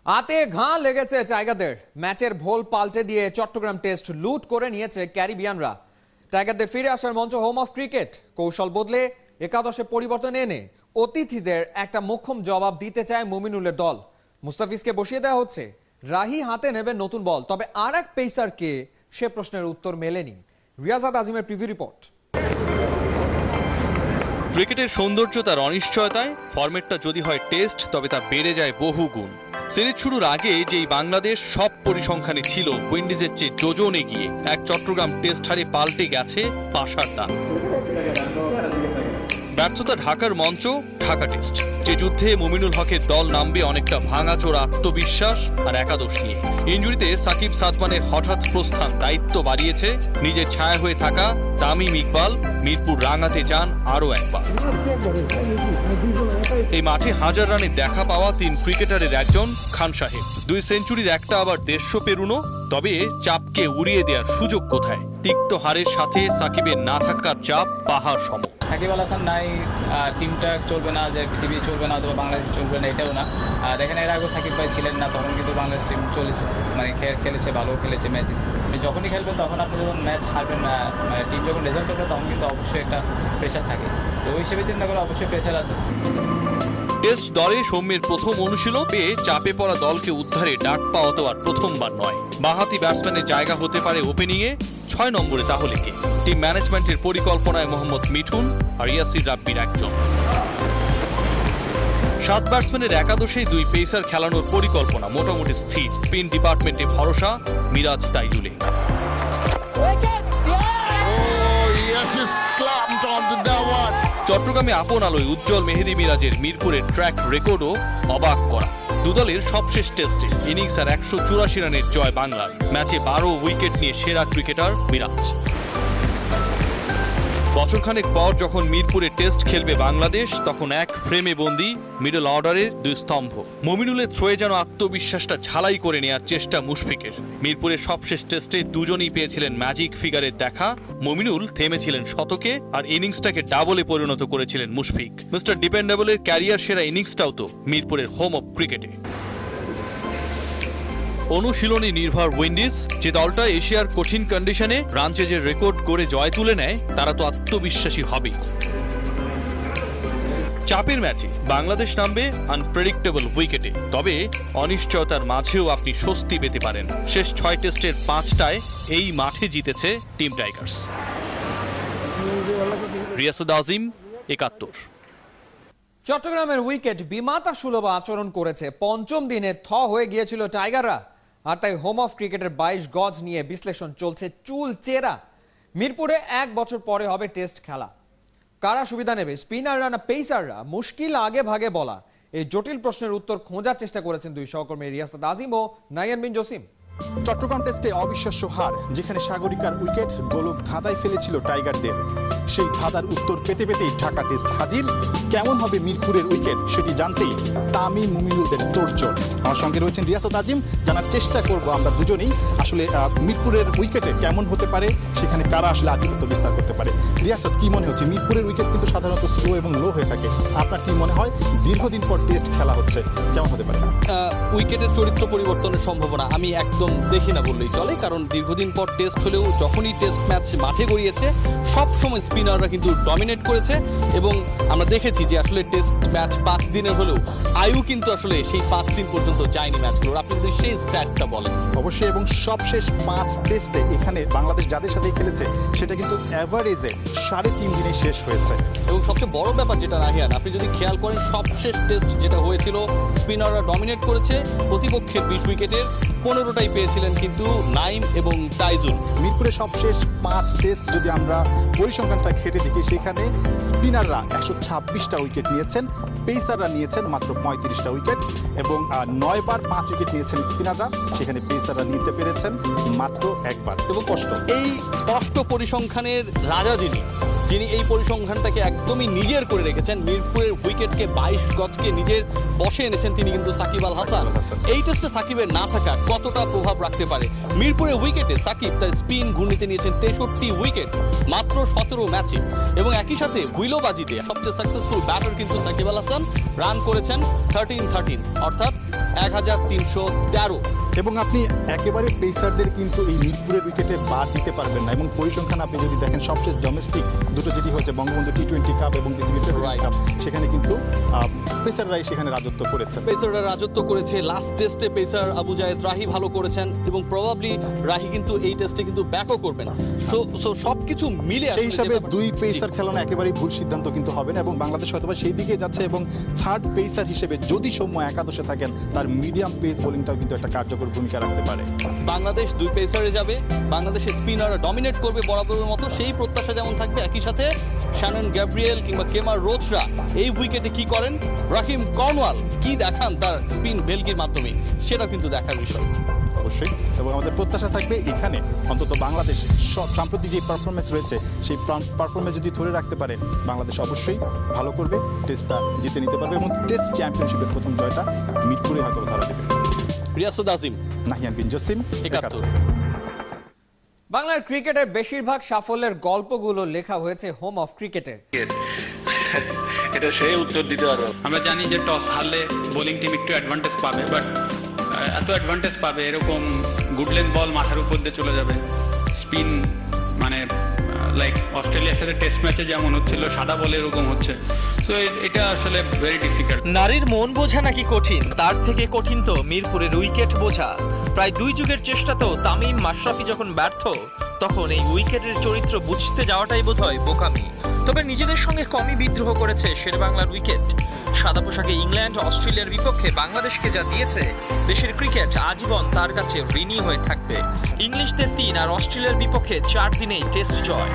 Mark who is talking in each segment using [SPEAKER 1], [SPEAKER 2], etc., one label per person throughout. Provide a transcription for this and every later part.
[SPEAKER 1] হাতে ঘা লেগেছে টাইগারদের। ম্যাচের ভোল পাল্টে দিয়ে চট্টগ্রাম টেস্ট লুট করে নিয়েছে ক্যারিবিয়ানরা। টাইগারদের ফিরে আসার মঞ্চ হোম অফ ক্রিকেট। কৌশল বদলে একাদশে পরিবর্তন এনে অতিথিদের একটা মোক্ষম জবাব দিতে চায় মুমিনুলের দল। মুস্তাফিজকে বসিয়ে দেওয়া হচ্ছে, রাহি হাতে নেবেন নতুন বল। তবে আর এক পেসারকে, সে প্রশ্নের উত্তর মেলেনি। রিয়াসাত আজিমের প্রিভিউ রিপোর্ট।
[SPEAKER 2] ক্রিকেটের সৌন্দর্য তার অনিশ্চয়তায়। ফরম্যাটটা যদি হয় টেস্ট, তবে তা বেড়ে যায় বহু গুণ। সিরিজ শুরুর আগে যেই বাংলাদেশ সব পরিসংখ্যানে ছিল উইন্ডিজের চেয়ে যোজন এগিয়ে, এক চট্টগ্রাম টেস্ট হারে পাল্টে গেছে পাশার দান। ব্যর্থতা ঢাকার মঞ্চ ঢাকা টেস্ট, যে যুদ্ধে মুমিনুল হকের দল নামবে অনেকটা ভাঙাচোরা আত্মবিশ্বাস আর একাদশ নিয়ে। ইনজুরিতে সাকিব সাদমানের হঠাৎ প্রস্থান দায়িত্ব বাড়িয়েছে। নিজের ছায়া হয়ে থাকা তামিম ইকবাল মিরপুর রাঙাতে যান আরও একবার। এই মাঠে হাজার রানে দেখা পাওয়া তিন ক্রিকেটারের একজন খান সাহেব। 2 সেঞ্চুরির একটা আবার 150 পেরুনো। তবে চাপকে উড়িয়ে দেওয়ার সুযোগ কোথায়? তিক্ত হারের সাথে সাকিবের না থাকার চাপ পাহাড় সম।
[SPEAKER 3] সাকিব আল হাসান নাই, টিমটা চলবে না, যে পৃথিবী চলবে না অথবা বাংলাদেশ চলবে না, এটাও না। দেখেন এর আগেও সাকিব ভাই ছিলেন না, তখন কিন্তু বাংলাদেশ টিম চলেছে, মানে খেলেছে, ভালো খেলেছে ম্যাচ। যখনই খেলবেন তখন আপনি যখন ম্যাচ হারবেন, মানে টিম যখন রেজাল্ট করবে তখন কিন্তু অবশ্যই একটা প্রেশার থাকে। তো ওই হিসেবে চিন্তা করে অবশ্যই প্রেশার আছে।
[SPEAKER 2] টেস্ট দলে সৌম্যের প্রথম অনুশীলন পেয়ে চাপে পড়া দলকে উদ্ধারে ডাক পাওয়া তো আর প্রথমবার নয়। বাঁহাতি ব্যাটসম্যানের জায়গা হতে পারে ওপেনিংয়ে, 6 নম্বরে তাহলে কে? টিম ম্যানেজমেন্টের পরিকল্পনায় মোহাম্মদ মিঠুন আর ইয়াসির রাব্বির একজন। 7 ব্যাটসম্যানের একাদশেই 2 পেসার খেলানোর পরিকল্পনা মোটামুটি স্থির। স্পিন ডিপার্টমেন্টে ভরসা মিরাজ তাইজুলে। চট্টগ্রামে আপন আলোয় উজ্জ্বল মেহেদী মিরাজের মিরপুরের ট্র্যাক রেকর্ডও অবাক করা। দুদলের সবশেষ টেস্টে ইনিংস আর 184 রানের জয় বাংলার। ম্যাচে 12 উইকেট নিয়ে সেরা ক্রিকেটার মিরাজ। বছরখানেক পর যখন মিরপুরে টেস্ট খেলবে বাংলাদেশ, তখন এক ফ্রেমে বন্দি মিডল অর্ডারের 2 স্তম্ভ। মুমিনুলের থ্রোয়ে যেন আত্মবিশ্বাসটা ঝালাই করে নেওয়ার চেষ্টা মুশফিকের। মিরপুরের সবশেষ টেস্টে দুজনই পেয়েছিলেন ম্যাজিক ফিগারের দেখা। মুমিনুল থেমেছিলেন শতকে, আর ইনিংসটাকে ডাবলে পরিণত করেছিলেন মুশফিক। মিস্টার ডিপেন্ডেবলের ক্যারিয়ার সেরা ইনিংসটাও তো মিরপুরের হোম অফ ক্রিকেটে। অনুশীলনী নির্ভর উইন্ডিজ, যে দলটা এশিয়ার কঠিন কন্ডিশনে রান চেজের রেকর্ড করে জয় তুলে নেয়, তারা তো আত্মবিশ্বাসী হবেই। চাপের ম্যাচে বাংলাদেশ নামবে আনপ্রেডিক্টেবল উইকেটে। তবে অনিশ্চয়তার মাঝেও আপনি স্বস্তি পেতে পারেন। শেষ 6 টেস্টের 5টায় এই মাঠে জিতেছে টিম টাইগার্স। রিয়াসাত আজিম, 71।
[SPEAKER 1] চট্টগ্রামের উইকেট বিমাতা সুলভ আচরণ করেছে। পঞ্চম দিনে হয়ে গিয়েছিল টাইগাররা, আর তাই হোম অফ ক্রিকেটের 22 গজ নিয়ে বিশ্লেষণ চলছে চুল চেরা। মিরপুরে 1 বছর পরে হবে টেস্ট খেলা। কারা সুবিধা নেবে, স্পিনাররা না পেসাররা? মুশকিল আগে ভাগে বলা। এই জটিল প্রশ্নের উত্তর খোঁজার চেষ্টা করেছেন 2 সহকর্মী রিয়াসাত আজিম ও নাইয়ান বিন জসিম।
[SPEAKER 4] চট্টগ্রাম টেস্টে অবিশ্বাস্য হার, যেখানে সাগরিকার উইকেট গোলক ধাঁধায় ফেলেছিল টাইগারদের। সেই ধাঁধার উত্তর পেতে পেতেই ঢাকা টেস্ট হাজির। কেমন হবে মিরপুরের উইকেট, সেটি জানতেই তামিম মুমিনুলদের তোড়জোড়। আমার সঙ্গে রয়েছেন রিয়াসাত আজিম। জানার চেষ্টা করব আমরা দুজনেই আসলে মিরপুরের উইকেটে কেমন হতে পারে, সেখানে কারা আসলে আধিপত্য বিস্তার করতে পারে। রিয়াসাত, কি মনে হচ্ছে? মিরপুরের উইকেট কিন্তু সাধারণত স্লো এবং লো হয়ে থাকে। আপনার কি মনে হয় দীর্ঘদিন পর টেস্ট খেলা হচ্ছে, কেমন হতে পারে?
[SPEAKER 5] উইকেটের চরিত্র পরিবর্তনের সম্ভাবনা আমি একদম দেখি না বললেই চলে, কারণ দীর্ঘদিন পর টেস্ট হলেও যখনই টেস্ট ম্যাচ মাঠে গড়িয়েছে সব সময় স্পিনাররা কিন্তু ডমিনেট করেছে। এবং আমরা দেখেছি যে আসলে টেস্ট ম্যাচ 5 দিনের হলেও আয়ু কিন্তু আসলে সেই 5 দিন পর্যন্ত যায়নি ম্যাচগুলোর। আপনি যদি সেই স্ট্যাটটা বলেন।
[SPEAKER 4] অবশ্যই, এবং সবশেষ 5 টেস্টে এখানে বাংলাদেশ যাদের সাথে খেলেছে সেটা কিন্তু অ্যাভারেজে 3.5 দিনে শেষ হয়েছে।
[SPEAKER 5] এবং সবচেয়ে বড় ব্যাপার যেটা রাহিয়ান, আপনি যদি খেয়াল করেন সবশেষ টেস্ট যেটা হয়েছিল স্পিনাররা ডমিনেট করেছে। প্রতিপক্ষের 20 উইকেটের 15টাই পেয়েছিলেন কিন্তু নাইম এবং তাইজুল।
[SPEAKER 4] মিরপুরের সবশেষ 5 টেস্ট যদি আমরা পরিসংখ্যানটা ঘেটে দেখি, সেখানে স্পিনাররা 126টা উইকেট নিয়েছেন, পেসাররা নিয়েছেন মাত্র 35টা উইকেট। এবং 9 বার 5 উইকেট নিয়েছেন স্পিনাররা, সেখানে পেসাররা নিতে পেরেছেন মাত্র 1 বার। এবং কষ্ট
[SPEAKER 5] এই স্পষ্ট পরিসংখ্যানের রাজা যিনি এই পরিসংখ্যানটাকে একদমই নিজের করে রেখেছেন, মিরপুরের উইকেটকে 22 গজকে নিজের বসে এনেছেন, তিনি কিন্তু সাকিব আল হাসান। এই টেস্টে সাকিবের না থাকা কতটা প্রভাব রাখতে পারে? মিরপুরের উইকেটে সাকিব তার স্পিন ঘূর্ণিতে নিয়েছেন 63 উইকেট মাত্র 17 ম্যাচে। এবং একই সাথে হুইলোবাজিতে সবচেয়ে সাকসেসফুল ব্যাটার কিন্তু সাকিব আল হাসান। রান করেছেন 13-13, অর্থাৎ 1313।
[SPEAKER 4] এবং আপনি একেবারে পেসারদের কিন্তু এই মিরপুরের উইকেটে বাদ দিতে পারবেন না। এবং পরিসংখ্যান আপনি যদি দেখেন সবশেষ ডোমেস্টিক দুটো যেটি হচ্ছে বঙ্গবন্ধু টি-20 কাপ এবং বিসিবি প্রেসিডেন্ট কাপ, সেখানে কিন্তু পেসাররাই সেখানে রাজত্ব করেছে।
[SPEAKER 5] পেসাররা রাজত্ব করেছে। লাস্ট টেস্টে পেসার আবু জায়েদ রাহি ভালো করেছেন এবং প্রবাবলি রাহি কিন্তু এই টেস্টে কিন্তু ব্যাকও করবেন। সো সবকিছু মিলে
[SPEAKER 4] সেই হিসাবে দুই পেসার খেলানো একেবারেই ভুল সিদ্ধান্ত কিন্তু হবে না এবং বাংলাদেশ হয়তো সেই দিকে যাচ্ছে। এবং থার্ড পেসার হিসেবে যদি সৌম্য একাদশে থাকেন, তার মিডিয়াম পেস বোলিংটাও কিন্তু একটা কার্যকর ভূমিকা রাখতে পারে।
[SPEAKER 5] বাংলাদেশ দুই পেসারে যাবে, বাংলাদেশের স্পিনাররা ডমিনেট করবে বরাবরের মতো, সেই প্রত্যাশা যেমন থাকবে, একই সাথে শানন গ্যাব্রিয়েল কিংবা কেমার রোচরা এই উইকেটে কি করেন, রাহিম কর্নওয়াল কি দেখান তার স্পিন ভেলকির মাধ্যমে, সেটাও কিন্তু দেখার বিষয়
[SPEAKER 4] অবশ্যই। এবং আমাদের প্রত্যাশা থাকবে এখানে অন্তত বাংলাদেশ সাম্প্রতিক যে পারফরমেন্স রয়েছে, সেই পারফরমেন্স যদি ধরে রাখতে পারে, বাংলাদেশ অবশ্যই ভালো করবে, টেস্টটা জিতে নিতে পারবে এবং টেস্ট চ্যাম্পিয়নশিপের প্রথম জয়টা মিরপুরে হয়তো ধরা দেবে।
[SPEAKER 5] রিয়াসুদ আজিম,
[SPEAKER 4] নাহিয়ান বিন জসিম,
[SPEAKER 5] 71।
[SPEAKER 1] বাংলার ক্রিকেটের বেশিরভাগ সাফল্যের গল্পগুলো লেখা হয়েছে হোম অফ ক্রিকেটে।
[SPEAKER 6] এটা সে উত্তর দিতে পারবে। আমরা জানি যে টস হারলে বোলিং টিম একটু অ্যাডভান্টেজ পাবে, বাট এত অ্যাডভান্টেজ পাবে এরকম গুড লেন্থ বল মাথার উপর দিয়ে চলে যাবে, স্পিন মানে লাইক অস্ট্রেলিয়ার সাথে টেস্ট ম্যাচে যেমন হচ্ছিল, সাদা বলে এরকম হচ্ছে। সো এটা আসলে ভেরি ডিফিকাল্ট।
[SPEAKER 7] নারীর মন বোঝা নাকি কঠিন, তার থেকে কঠিন তো মিরপুরের উইকেট বোঝা। প্রায় 2 যুগের চেষ্টাতেও তামিম মাশরাফি যখন ব্যর্থ, তখন এই উইকেটের চরিত্র বুঝতে যাওয়াটাই বোধহয় বোকামি। তবে নিজেদের সঙ্গে কমই বিদ্রোহ করেছে শেরবাংলার উইকেট। সাদা পোশাকে ইংল্যান্ড অস্ট্রেলিয়ার বিপক্ষে বাংলাদেশকে যা দিয়েছে, দেশের ক্রিকেট আজীবন তার কাছে ঋণী হয়ে থাকবে। ইংলিশদের 3 আর অস্ট্রেলিয়ার বিপক্ষে 4 দিনেই টেস্ট জয়।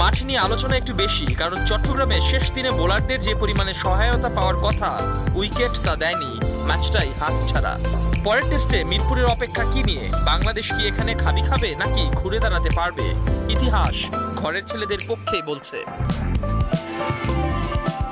[SPEAKER 7] মাঠ নিয়ে আলোচনা একটু বেশি, কারণ চট্টগ্রামে শেষ দিনে বোলারদের যে পরিমাণে সহায়তা পাওয়ার কথা, উইকেট তা দেয়নি, ম্যাচটাই হাতছাড়া। পরের টেস্টে মিরপুরের অপেক্ষা কি নিয়ে? বাংলাদেশ কি এখানে খাবি খাবে নাকি ঘুরে দাঁড়াতে পারবে? ইতিহাস ঘরের ছেলেদের পক্ষেই বলছে।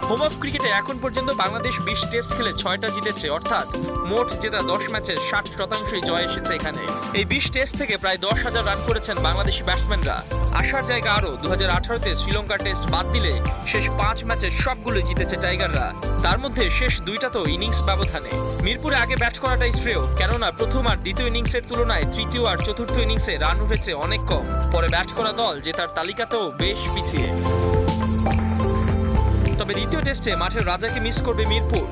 [SPEAKER 7] হোম অফ ক্রিকেটে এখন পর্যন্ত বাংলাদেশ 20 টেস্ট খেলে 6টা জিতেছে, অর্থাৎ মোট জেতা 10 ম্যাচের 60%ই জয় এসেছে এখানে। এই 20 টেস্ট থেকে প্রায় 10,000 রান করেছেন বাংলাদেশি ব্যাটসম্যানরা। আসার জায়গা আরও 2018-তে শ্রীলঙ্কা টেস্ট বাদ দিলে শেষ 5 ম্যাচের সবগুলো জিতেছে টাইগাররা, তার মধ্যে শেষ 2টা তো ইনিংস ব্যবধানে। মিরপুরে আগে ব্যাট করাটাই শ্রেয়, কেননা প্রথম আর দ্বিতীয় ইনিংসের তুলনায় তৃতীয় আর চতুর্থ ইনিংসে রান উঠেছে অনেক কম। পরে ব্যাট করা দল জেতার তালিকাতেও বেশ পিছিয়ে। তবে দ্বিতীয় টেস্টে মাঠের রাজাকে মিস করবে মিরপুর।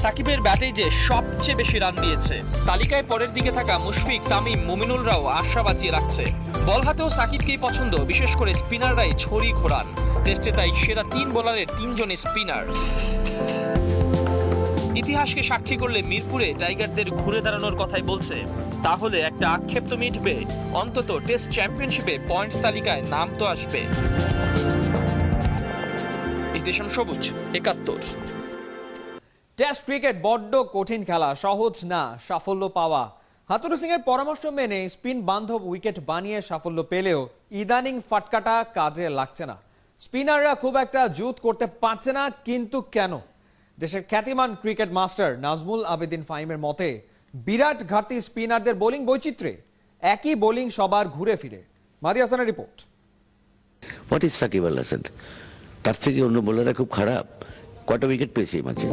[SPEAKER 7] সাকিবের ব্যাটেই যে সবচেয়ে বেশি রান দিয়েছে, তালিকায় পরের দিকে থাকা মুশফিক, তামিম, মুমিনুলরাও আশা বাঁচিয়ে রাখছে। বল হাতেও সাকিবকেই পছন্দ, বিশেষ করে স্পিনাররাই ছড়ি ঘোরান। টেস্টে তাই সেরা 3 বোলারের 3 জনই স্পিনার। ইতিহাসকে সাক্ষী করলে মিরপুরে টাইগারদের ঘুরে দাঁড়ানোর কথাই বলছে। তাহলে একটা আক্ষেপ তো মিটবে, অন্তত টেস্ট চ্যাম্পিয়নশিপে পয়েন্ট তালিকায় নাম তো আসবে। দেশম সবুজ, 71।
[SPEAKER 1] টেস্ট ক্রিকেট বড্ড কঠিন খেলা, সহজ না সাফল্য পাওয়া। হাতুরু সিং এর পরামর্শ মেনে স্পিন বান্ধব উইকেট বানিয়ে সাফল্য পেলেও ইদানিং ফাটকাটা কাজে লাগছে না। স্পিনাররা খুব একটা জুত করতে পারছে না, কিন্তু কেন? দেশের খ্যাতিমান ক্রিকেট মাস্টার নাজমুল আবেদিন ফাহিমের মতে বিরাট ঘাটতি স্পিনারদের বোলিং বৈচিত্র্যে। একই বোলিং সবার ঘুরে ফিরে। মাদি হাসানের report.
[SPEAKER 8] What is Shakib Al Hasan? তার থেকে অন্য বোলাররা খুব খারাপ? কটা উইকেট পেয়েছে এই ম্যাচে?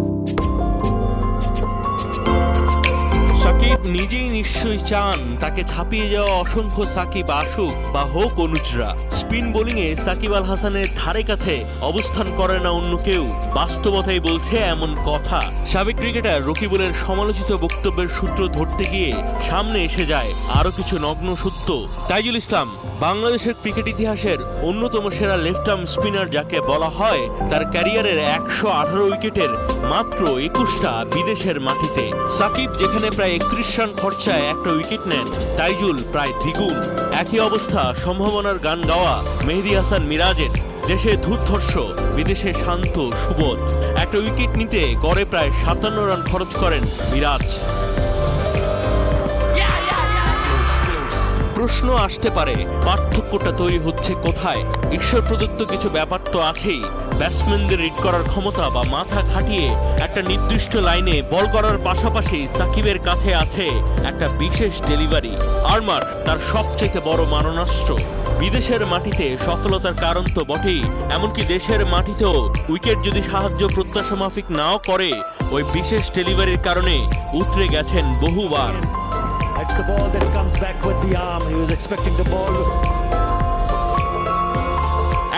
[SPEAKER 9] সাকিব নিজেই নিশ্চয়ই চান তাকে ছাপিয়ে যাওয়া অসংখ্য সাকিব আসুক বা হোক অনুজরা। স্পিন বোলিং এ সাকিব আল হাসানের ধারে কাছে অবস্থান করে না অন্য কেউ, বাস্তবতাই বলছে এমন কথা। সাবেক ক্রিকেটার রকিবুলের সমালোচিত বক্তব্যের সূত্র ধরতে গিয়ে সামনে এসে যায় আরো কিছু নগ্ন সত্য। তাইজুল ইসলাম বাংলাদেশের ক্রিকেট ইতিহাসের অন্যতম সেরা লেফট আর্ম স্পিনার যাকে বলা হয়, তার ক্যারিয়ারের 118 উইকেটের মাত্র 21টা বিদেশের মাটিতে। সাকিব যেখানে প্রায় 31 রান খরচায় একটা উইকেট নেন, তাইজুল প্রায় দ্বিগুণ। একই অবস্থা সম্ভাবনার গান গাওয়া মেহেদী হাসান মিরাজের। দেশে ধূর্ধর্ষ, বিদেশে শান্ত সুবোধ। একটা উইকেট নিতে গড়ে প্রায় 57 রান খরচ করেন মিরাজ। প্রশ্ন আসতে পারে, পার্থক্যটা তৈরি হচ্ছে কোথায়? ঈশ্বর প্রদত্ত কিছু ব্যাপার তো আছেই। ব্যাটসম্যানদের রিড করার ক্ষমতা বা মাথা খাটিয়ে একটা নির্দিষ্ট লাইনে বল করার পাশাপাশি সাকিবের কাছে আছে একটা বিশেষ ডেলিভারি। আর্মার তার সবচেয়ে বড় মারণাস্ত্র। বিদেশের মাটিতে সফলতার কারণ তো বটেই, এমনকি দেশের মাটিতেও উইকেট যদি সাহায্য প্রত্যাশা মাফিক নাও করে, ওই বিশেষ ডেলিভারির কারণে উতরে গেছেন বহুবার।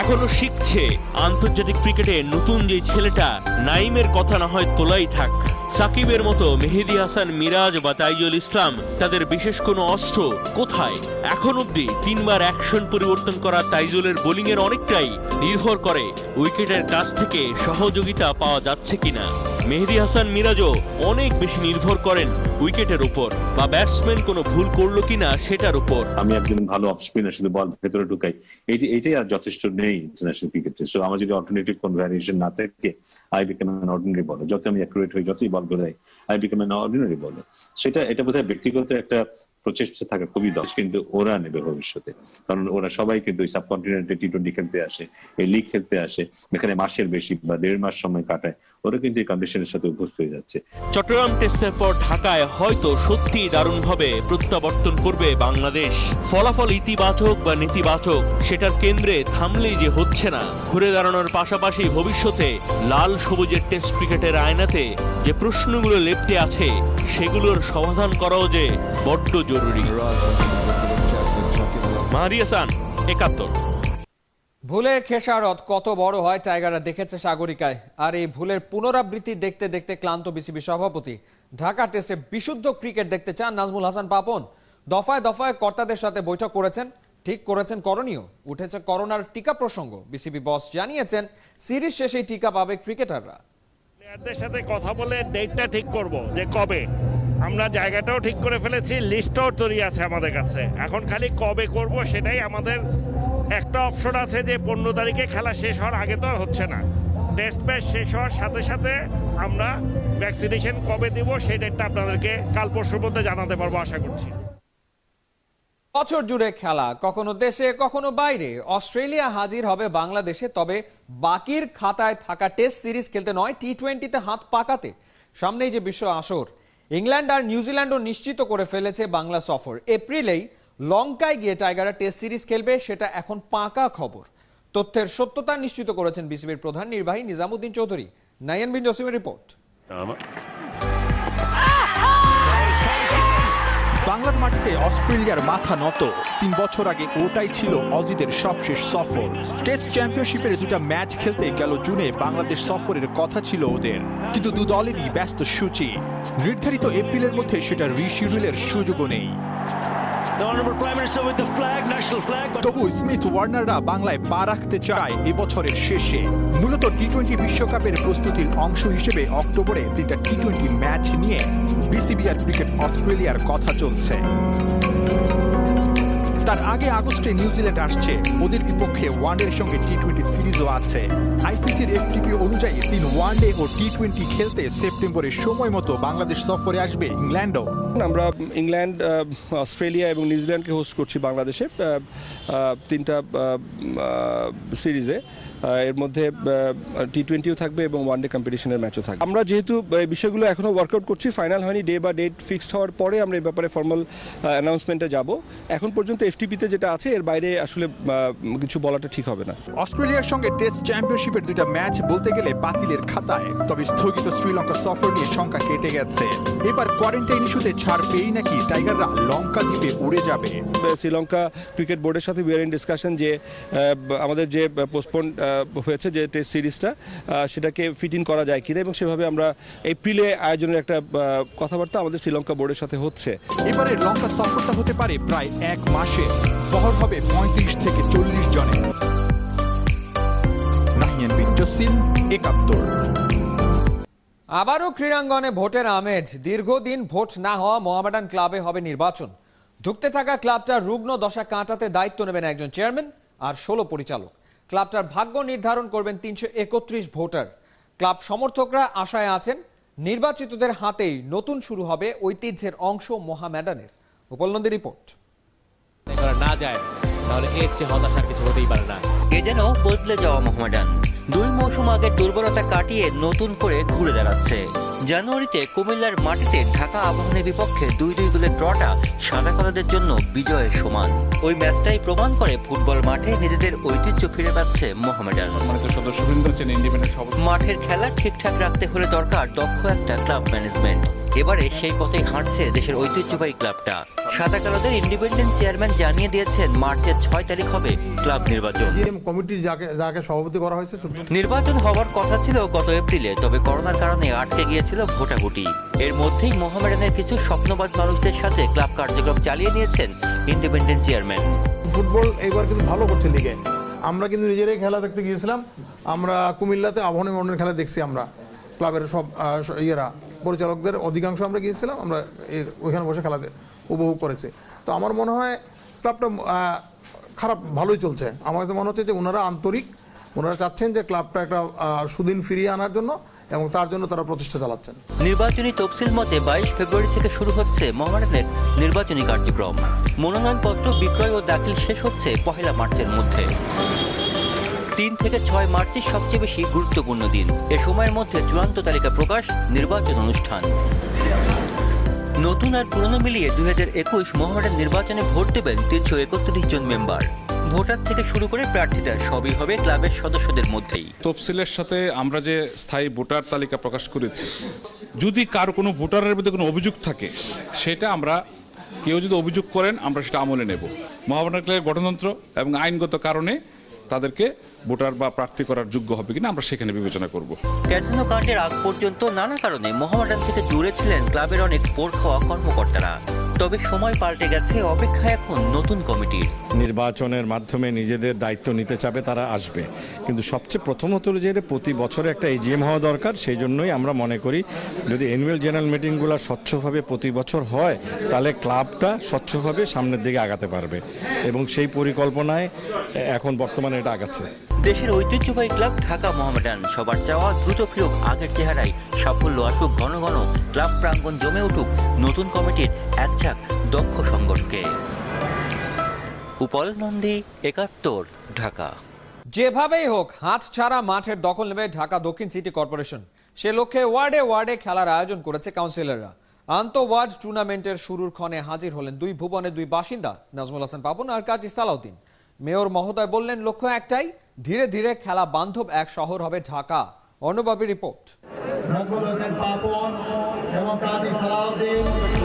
[SPEAKER 9] এখনো শিখছে আন্তর্জাতিক ক্রিকেটে নতুন যে ছেলেটা, নাইমের কথা না হয় তোলাই থাক, সাকিবের মতো মেহেদী হাসান মিরাজ বা তাইজুল ইসলাম তাদের বিশেষ কোনো অস্ত্র কোথায়? এখন অব্দি 3 বার অ্যাকশন পরিবর্তন করা তাইজুলের বোলিং এর অনেকটাই নির্ভর করে উইকেটের কাছ থেকে সহযোগিতা পাওয়া যাচ্ছে কিনা। মেহেদী হাসান মিরাজও অনেক বেশি নির্ভর করেন উইকেটের উপর, বা ব্যাটসম্যান কোনো ভুল করলো কিনা সেটার উপর।
[SPEAKER 10] আমি একজন ভালো অফ স্পিনার, শুধু বল ভেতরে ঢুকাই, এইটাই আর যথেষ্ট নেই ইন্টারন্যাশনাল ক্রিকেটে। সো আমার যদি অল্টারনেটিভ কোন ভ্যারিয়েশন না থাকে, আই বিকাম অ্যান অর্ডিনারি বলার। যত আমি অ্যাকুরেট হই, যতই বল ঘুরাই, আই বিকাম অ্যান অর্ডিনারি বলার। এটা বোধহয় ব্যক্তিগত একটা প্রচেষ্টা থাকা খুবই দরকার, কিন্তু ওরা নেবে ভবিষ্যতে। কারণ ওরা সবাই কিন্তু ওই সাবকন্টিনেন্টে টি-20 খেলতে আসে, এই লিগ খেলতে আসে, এখানে মাসের বেশি বা 1.5 মাস সময় কাটায়। ওরা কিন্তু এই কন্ডিশনের সাথে অভ্যস্ত হয়ে যাচ্ছে।
[SPEAKER 9] চট্টগ্রাম টেস্টের পর ঢাকায় হয়তো সত্যি দারুণভাবে প্রত্যাবর্তন করবে বাংলাদেশ। ফলাফল ইতিবাচক বা নেতিবাচক, সেটার কেন্দ্রে থামলেই যে হচ্ছে না। ঘুরে দাঁড়ানোর পাশাপাশি ভবিষ্যতে লাল সবুজের টেস্ট ক্রিকেটের আয়নাতে যে প্রশ্নগুলো লেপ্টে আছে, সেগুলোর সমাধান করাও যে বড্ড জরুরি। মাহদী হাসান, ৭১।
[SPEAKER 1] ভুলের খেসারত কত বড় হয় টাইগাররা দেখেছে সাগরিকায়, আর এই ভুলের পুনরাবৃত্তি দেখতে দেখতে ক্লান্ত বিসিবি সভাপতি। ঢাকা টেস্টে বিশুদ্ধ ক্রিকেট দেখতে চান নাজমুল হাসান পাপন। দফায় দফায় কর্তাদের সাথে বৈঠক করেছেন, ঠিক করেছেন করণীয়। উঠেছে করোনার টিকা প্রসঙ্গ। বিসিবি বস জানিয়েছেন সিরিজ শেষেই টিকা পাবে ক্রিকেটাররা।
[SPEAKER 11] প্লেয়ারদের সাথে কথা বলে ডেটটা ঠিক করব যে কবে। আমরা জায়গাটাও ঠিক করে ফেলেছি, লিস্টটাও তৈরি আছে আমাদের কাছে। এখন খালি কবে করব সেটাই আমাদের একটা অপশন আছে, যে 15 তারিখে খেলা শেষ হওয়ার আগে তো আর হচ্ছে না। টেস্ট ম্যাচ শেষ হওয়ার সাথে সাথে আমরা ভ্যাকসিনেশন কবে দিব সেই ডেটটা আপনাদেরকে কাল পরশুর মধ্যে জানাতে পারবো আশা করছি।
[SPEAKER 1] বছর জুড়ে খেলা, কখনো দেশে কখনো বাইরে। অস্ট্রেলিয়া হাজির হবে বাংলাদেশে, তবে বাকির খাতায় থাকা টেস্ট সিরিজ খেলতে নয়, টি-20তে হাত পাকাতে। সামনেই যে বিশ্ব আসর, ইংল্যান্ড আর নিউজিল্যান্ডও নিশ্চিত করে ফেলেছে বাংলা সফর। এপ্রিলেই লঙ্কায় গিয়ে টাইগাররা টেস্ট সিরিজ খেলবে, সেটা এখন পাকা খবর। তথ্যের সত্যতা নিশ্চিত করেছেন বিসিবির প্রধান নির্বাহী নিজামুদ্দিন চৌধুরী। নাইয়ান বিন জসিমের রিপোর্ট।
[SPEAKER 4] বাংলার মাটিতে অস্ট্রেলিয়ার মাথা নত। 3 বছর আগে ওটাই ছিল অজিদের সবশেষ সফর। টেস্ট চ্যাম্পিয়নশিপের 2টা ম্যাচ খেলতে গেল জুনে বাংলাদেশ সফরের কথা ছিল ওদের, কিন্তু 2 দলেরই ব্যস্ত সূচি। নির্ধারিত এপ্রিলের মধ্যে সেটা রিশিডিউলের সুযোগও নেই। তবু স্মিথ ওয়ার্নাররা বাংলায় পা রাখতে চায় এবছরের শেষে। মূলত টি-20 বিশ্বকাপের প্রস্তুতির অংশ হিসেবে অক্টোবরে 3টা টি-20 ম্যাচ নিয়ে বিসিবি আর ক্রিকেট অস্ট্রেলিয়ার কথা চলছে। তার আগে আগস্টে নিউজিল্যান্ড আসছে, ওদের বিপক্ষে ওয়ানডের সঙ্গে টি-20 সিরিজও আছে। আইসিসির এফটিপি অনুযায়ী 3 ওয়ানডে ও টি-20 খেলতে সেপ্টেম্বরে সময় মতো বাংলাদেশ সফরে আসবে ইংল্যান্ডও।
[SPEAKER 11] আমরা ইংল্যান্ড, অস্ট্রেলিয়া এবং নিউজিল্যান্ডকে হোস্ট করছি বাংলাদেশে 3টা সিরিজে। এর মধ্যে টি-20ও থাকবে এবং ওয়ানডে কম্পিটিশনের ম্যাচও থাকবে। আমরা যেহেতু এই বিষয়গুলো এখনো ওয়ার্কআউট করছি, ফাইনাল হয়নি, ডে বা ডেট ফিক্সড হওয়ার পরে আমরা এই ব্যাপারে ফর্মাল অ্যানাউন্সমেন্টে যাব। এখন পর্যন্ত এফটিপিতে যেটা আছে এর বাইরে আসলে কিছু বলাটা ঠিক হবে না।
[SPEAKER 4] অস্ট্রেলিয়ার সঙ্গে টেস্ট চ্যাম্পিয়নশিপের 2টা ম্যাচ বলতে গেলে বাতিলের খাতায়, তবে স্থগিত শ্রীলঙ্কা সফর নিয়ে শঙ্কা কেটে গেছে। এবার কোয়ারেন্টাইন ইস্যুতে ছাড় পেয়েই নাকি টাইগাররা লঙ্কা দ্বীপে উড়ে যাবে।
[SPEAKER 11] শ্রীলঙ্কা ক্রিকেট বোর্ডের সাথে উই আর ইন ডিসকাশন যে আমাদের যে পোস্টপোন হয়েছে যে টেস্ট সিরিজটা, সেটাকে ফিট ইন করা যায় কিনা, এবং সেভাবে আমরা এপ্রিলে আয়োজনের একটা কথাবার্তা আমাদের শ্রীলঙ্কা বোর্ডের সাথে হচ্ছে।
[SPEAKER 4] এবারে লঙ্কা সফরটা হতে পারে প্রায় 1 মাসে। বহর হবে 35 থেকে 40 জনের। নাহিয়ান বিন জসিম, ৭১।
[SPEAKER 1] আবারও ক্রীড়াঙ্গনে ভোটের আমেজ। দীর্ঘদিন ভোট না হওয়া মোহামেডান ক্লাবে হবে নির্বাচন। ধুঁকতে থাকা ক্লাবটার রুগ্ন দশা কাটাতে দায়িত্ব নেবেন একজন চেয়ারম্যান আর 16 পরিচালক। ক্লাবটার ভাগ্য নির্ধারণ করবেন 331 ভোটার। ক্লাব সমর্থকরা আশায় আছেন নির্বাচিতদের হাতেই নতুন শুরু হবে ঐতিহ্যের অংশ মোহামেডানের। উপলব্ধি রিপোর্ট।
[SPEAKER 7] না যায় তাহলে এর চেয়ে হতাশার কিছু হতেই পারে না।
[SPEAKER 12] এ যেন বদলে যাওয়া মোহামেডান। দুই মৌসুম আগের দুর্বলতা কাটিয়ে নতুন করে ঘুরে দাঁড়াচ্ছে। জানুয়ারিতে কুমিল্লার মাটিতে ঢাকা আবাহনীর বিপক্ষে 2-2 গোলের ড্রটা সাদা কালোদের জন্য বিজয়ের সমান। ওই ম্যাচটাই প্রমাণ করে ফুটবল মাঠে নিজেদের ঐতিহ্য ফিরে পাচ্ছে মোহামেডান। মাঠের খেলা ঠিকঠাক রাখতে হলে দরকার দক্ষ একটা ক্লাব ম্যানেজমেন্ট। এবারে সেই পথেই হাঁটছে দেশের ঐতিহ্যবাহী ক্লাবটা। সাদা কালোদের ইন্ডিপেন্ডেন্ট চেয়ারম্যান জানিয়ে দিয়েছেন মার্চের 6 তারিখ হবে ক্লাব নির্বাচন।
[SPEAKER 13] কমিটির যাকে সভাপতি করা হয়েছে,
[SPEAKER 12] নির্বাচন হওয়ার কথা ছিল গত এপ্রিলে, তবে করোনার কারণে আটকে গিয়েছিল ভোটাভুটি। এর মধ্যেই মোহামেডানের কিছু স্বপ্নবাজ মানুষদের সাথে ক্লাব কার্যক্রম চালিয়ে নিয়েছেন ইন্ডিপেন্ডেন্ট চেয়ারম্যান।
[SPEAKER 13] ফুটবল এইবার কিন্তু ভালো করছে লিগে। আমরা কিন্তু নিজেরাই খেলা দেখতে গিয়েছিলাম। আমরা কুমিল্লাতে আবাহনী মন্ডলের খেলা দেখছি। আমরা ক্লাবের সব পরিচালকদের অধিকাংশ আমরা গিয়েছিলাম, আমরা ওইখানে বসে খেলা উপভোগ করেছি। তো আমার মনে হয় ক্লাবটা ভালোই চলছে। আমার কাছে মনে হচ্ছে যে ওনারা আন্তরিক, ওনারা চাচ্ছেন যে ক্লাবটা একটা সুদিন ফিরিয়ে আনার জন্য, এবং তার জন্য তারা প্রচেষ্টা চালাচ্ছেন।
[SPEAKER 12] নির্বাচনী তফসিল মতে 22 ফেব্রুয়ারি থেকে শুরু হচ্ছে মোহামেডানের নির্বাচনী কার্যক্রম। মনোনয়নপত্র বিক্রয় ও দাখিল শেষ হচ্ছে 1 মার্চের মধ্যে। 3 থেকে 6 মার্চই সবচেয়ে বেশি গুরুত্বপূর্ণ দিন। এ সময়ের মধ্যে চূড়ান্ত তালিকা প্রকাশ, নির্বাচন অনুষ্ঠান। নতুন আর পুরনো মিলিয়ে 2021 মোহামেডান নির্বাচনে ভোট দেবেন 331 জন মেম্বার। ভোটার থেকে শুরু করে প্রার্থীরা সবই হবে ক্লাবের সদস্যদের মধ্যেই।
[SPEAKER 14] তফসিলের সাথে আমরা যে স্থায়ী ভোটার তালিকা প্রকাশ করেছি, যদি কারো কোনো ভোটারের মধ্যে কোনো অভিযোগ থাকে, সেটা আমরা কেউ যদি অভিযোগ করেন আমরা সেটা আমলে নেব। মোহামেডান ক্লাবের গঠনতন্ত্র এবং আইনগত কারণে তাদেরকে ভোটার বা প্রার্থী করার যোগ্য হবে কিনা আমরা সেখানে বিবেচনা করব।
[SPEAKER 12] ক্যাসিনো কাণ্ডের আগ পর্যন্ত নানা কারণে মোহামেডান থেকে দূরে ছিলেন ক্লাবের অনেক পোড় খাওয়া কর্মকর্তারা। তবে সময় পাল্টে গেছে, অপেক্ষা এখন নতুন কমিটির।
[SPEAKER 15] নির্বাচনের মাধ্যমে নিজেদের দায়িত্ব নিতে চাবে তারা আসবে, কিন্তু সবচেয়ে প্রথমত যে প্রতি বছরে একটা এজিএম হওয়া দরকার। সেই জন্যই আমরা মনে করি যদি অ্যানুয়াল জেনারেল মিটিংগুলো স্বচ্ছভাবে প্রতি বছর হয়, তাহলে ক্লাবটা স্বচ্ছভাবে সামনের দিকে আগাতে পারবে, এবং সেই পরিকল্পনায় এখন বর্তমানে এটা আগাচ্ছে।
[SPEAKER 12] দেশের ঐতিহ্যবাহী ক্লাব ঢাকা মোহামেডান, সবার চাওয়া দ্রুত ফিরুক আগের চেহারায়, সাফল্য আসুক ঘন ঘন, ক্লাব প্রাঙ্গণ জমে উঠুক নতুন কমিটির একঝাঁক দক্ষ সংগঠকে। উপল নন্দী, 71, ঢাকা।
[SPEAKER 1] যেভাবেই হোক হাত ছাড়া মাঠের দখল নেবে ঢাকা দক্ষিণ সিটি কর্পোরেশন। সে লক্ষ্যে ওয়ার্ডে ওয়ার্ডে খেলার আয়োজন করেছে কাউন্সিলররা। আন্তঃওয়ার্ড টুর্নামেন্টের শুরুর ক্ষণে হাজির হলেন 2 ভুবনের 2 বাসিন্দা, নাজমুল হাসান পাপন আর কাজী সালাউদ্দিন। মেয়র মহোদয় বললেন লক্ষ্য একটাই, ধীরে ধীরে খেলা বান্ধব এক শহর হবে ঢাকা। অর্ণবাবী রিপোর্ট।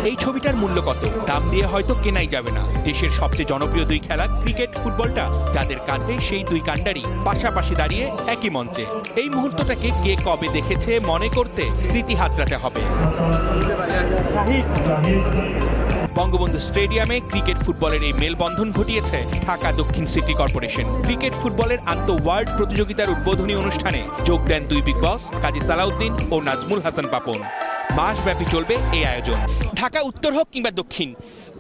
[SPEAKER 7] এই ছবিটার মূল্য কত? দাম দিয়ে হয়তো কেনাই যাবে না। দেশের সবচেয়ে জনপ্রিয় 2 খেলা ক্রিকেট, ফুটবলটা যাদের কাঁধে সেই 2 কাণ্ডারি পাশাপাশি দাঁড়িয়ে একই মঞ্চে। এই মুহূর্তটাকে কে কবে দেখেছে মনে করতে স্মৃতি হাতড়াতে হবে। বঙ্গবন্ধু স্টেডিয়ামে ক্রিকেট ফুটবলের এই মেলবন্ধন ঘটিয়েছে ঢাকা দক্ষিণ সিটি কর্পোরেশন। ক্রিকেট ফুটবলের আন্তঃওয়ার্ড প্রতিযোগিতার উদ্বোধনী অনুষ্ঠানে যোগ দেন 2 বিগ বস কাজী সালাউদ্দিন ও নাজমুল হাসান পাপন। মাসব্যাপী চলবে এই আয়োজন।
[SPEAKER 16] ঢাকা উত্তর হোক কিংবা দক্ষিণ,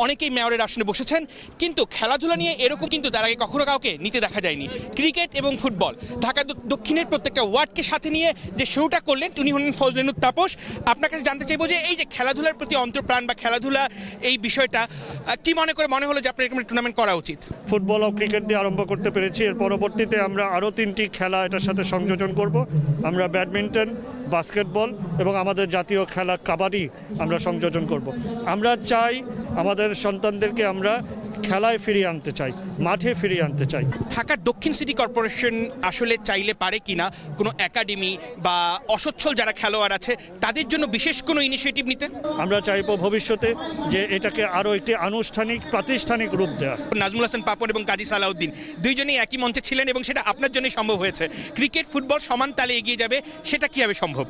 [SPEAKER 16] অনেকেই মেয়রের আসনে বসেছেন, কিন্তু খেলাধুলা নিয়ে এরকম কিন্তু তার আগে কখনো কাউকে নিতে দেখা যায়নি। ক্রিকেট এবং ফুটবল ঢাকা দক্ষিণের প্রত্যেকটা ওয়ার্ডকে সাথে নিয়ে যে শুরুটা করলেন উনি হলেন ফজলেনুর তাপস। আপনার কাছে জানতে চাইবো যে এই যে খেলাধুলার প্রতি অন্তর্প্রাণ বা খেলাধুলা এই বিষয়টা কি মনে হলো যে আপনার এরকম টুর্নামেন্ট করা উচিত?
[SPEAKER 17] ফুটবল ও ক্রিকেট দিয়ে আরম্ভ করতে পেরেছি, এর পরবর্তীতে আমরা আরও 3টি খেলা এটার সাথে সংযোজন করব। আমরা ব্যাডমিন্টন, বাস্কেটবল এবং আমাদের জাতীয় খেলা কাবাডি আমরা সংযোজন করব। আমরা চাই আমাদের সন্তানদেরকে আমরা খেলায় ফিরিয়ে আনতে চাই, মাঠে ফিরিয়ে আনতে চাই।
[SPEAKER 16] ঢাকার দক্ষিণ সিটি কর্পোরেশন আসলে চাইলে পারে কিনা কোনো একাডেমি বা অসচ্ছল যারা খেলোয়াড় আছে তাদের জন্য বিশেষ কোনো ইনিশিয়েটিভ নিতে?
[SPEAKER 17] আমরা চাইব ভবিষ্যতে যে এটাকে আরও একটি আনুষ্ঠানিক প্রাতিষ্ঠানিক রূপ দেওয়া।
[SPEAKER 16] নাজমুল হাসান পাপন এবং কাজী সালাউদ্দিন দুইজনেই একই মঞ্চে ছিলেন এবং সেটা আপনার জন্যই সম্ভব হয়েছে। ক্রিকেট ফুটবল সমান তালে এগিয়ে যাবে, সেটা কিভাবে সম্ভব?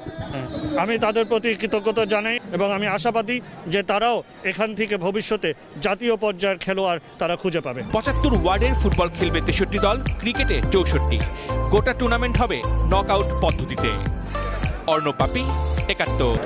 [SPEAKER 17] আমি তাদের প্রতি কৃতজ্ঞতা জানাই এবং আমি আশাবাদী যে তারাও এখান থেকে ভবিষ্যতে জাতীয় পর্যায়ের খেলোয়াড় তারা খুঁজে পাবে।
[SPEAKER 7] 75 ওয়ার্ডের ফুটবল খেলবে 63 দল, ক্রিকেটে 64। গোটা টুর্নামেন্ট হবে নকআউট পদ্ধতিতে। অর্ণব পাপি, 71।